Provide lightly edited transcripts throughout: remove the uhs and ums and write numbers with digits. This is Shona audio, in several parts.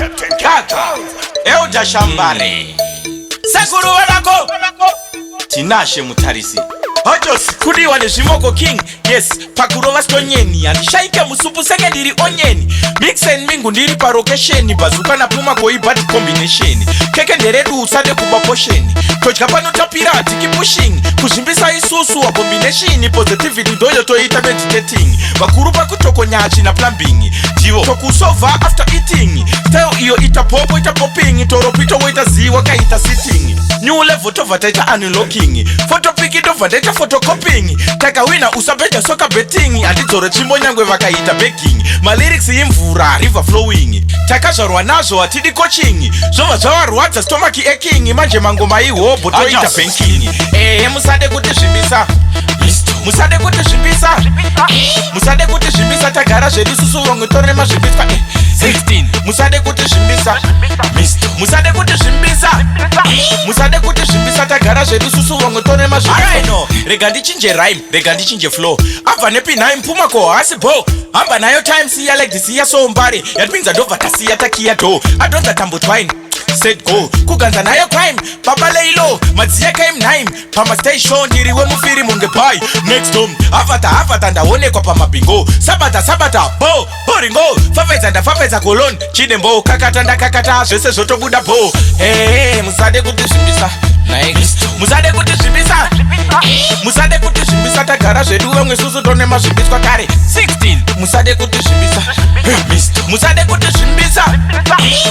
Kaka Euja Shambare Sekuru wanako Tinashe Mutarisi Hojos kudi wane shimoko king. Yes, pakurova stonyeni andishaike musupu senge ndiri onyeni. Mixen mingu ndiri parokesheni. Bazuka na pumacol bad combination. Keke nderedu usade kuba posheni. Tochka pano tapira tiki pushing. Kuzvimbisa isusu wa combination. Positivity doyo toita meditating. Bakuru pakutoko nyachi na plumbing. Jivo tokusova after eating. Style iyo ita popo ita popping. Toro pito waita ziwa kaita sitting. New level to vataita unlocking. Photo pick to vataita photocopying. Taka wina usabeja soka betting. Andizore chimbo nyangwe vakaita baking. My lyrics imvura river flowing. Taka zharwa nazo atidi coaching. Zova zvawarwadza stomach aching. Manje mangoma iwo botoita banking. Musade kuti zvimbisa. Musade kuti zvimbisa. Musade kuti zvimbisa tagara zvedu susu vamwe tore mazvimbiswa 16. Musade kuti zvimbisa. Musade kuti zvimbisa. Musade kuti zvimbisa tagara zvedu susu vamwe tore mazvimbiswa. Rega ndichinje rhyme, rega ndichinje flow. Abva nepinhayi pumacol hasi bo. Hamba nayo time siya like disiya sombare. Yatipinza ndobva tasiya takiya do. Adonza tambo twine. Set go, kuganza nayo crime. Papa leilo, madziya kaim naim. Pama station, ndiriwe mufiri munge pai. Next home, avata ndaonekwa pamabingo. Sabata, bo, boringo. Fafeza kolon, chidembo. Kakata, zvese zvotobuda bo. Musade kuti zvimbisa. Musade kuti zvimbisa. Musade kuti zvimbisa tagara zvedu vamwe susu tone mazvimbiswa kare 16. Musade kuti zvimbisa. Musade kuti zvimbisa.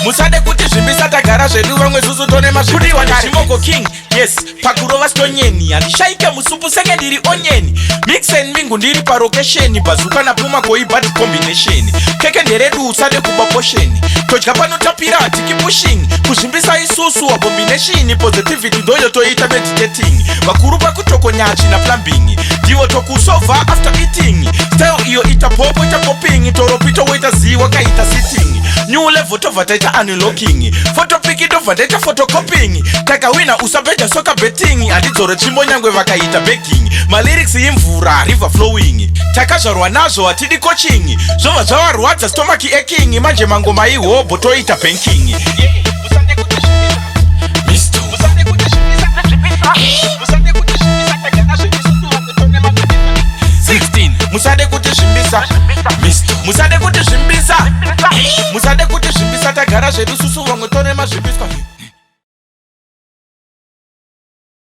Musade kuti zvimbisa tagara zvedu vamwe susu tone mazvimbiswa kare. Shimoko king. Yes, pakurova stonyeni andishaike musupu senge ndiri onyeni. Mixen mingu ndiri parokesheni. Bazuka na pumacol bad combination. Keke nderedu usade kuba posheni. Tochka pano tapira tiki pushing. Kuzvimbisa isusu wa combination. Positivity doyo toita meditating. Bakuru pakutoko nyachi na plumbing. Jivo tokusova after eating. Style iyo ita popo ita popping. Toro pito waita ziwa kaita sitting. New level to vataita unlocking. Photo pick to vataita photocopying. Taka wina usabeja soka betting. Andizore chimbo nyangwe vakaita baking. My lyrics imvura river flowing. Taka zharwa nazo atidi coaching. Zova zvawarwadza stomach aching. Manje mangoma iwo botoita banking. Musade kuti zvimbisa. Musade kuti zvimbisa. Musade kuti zvimbisa tagara zvedu susu vamwe tone mazvimbiswa 16. Musade kuti zvimbisa. Musade kuti zvimbisa. Musade kuti zvimbisa tagara zvedu susu vamwe tone mazvimbiswa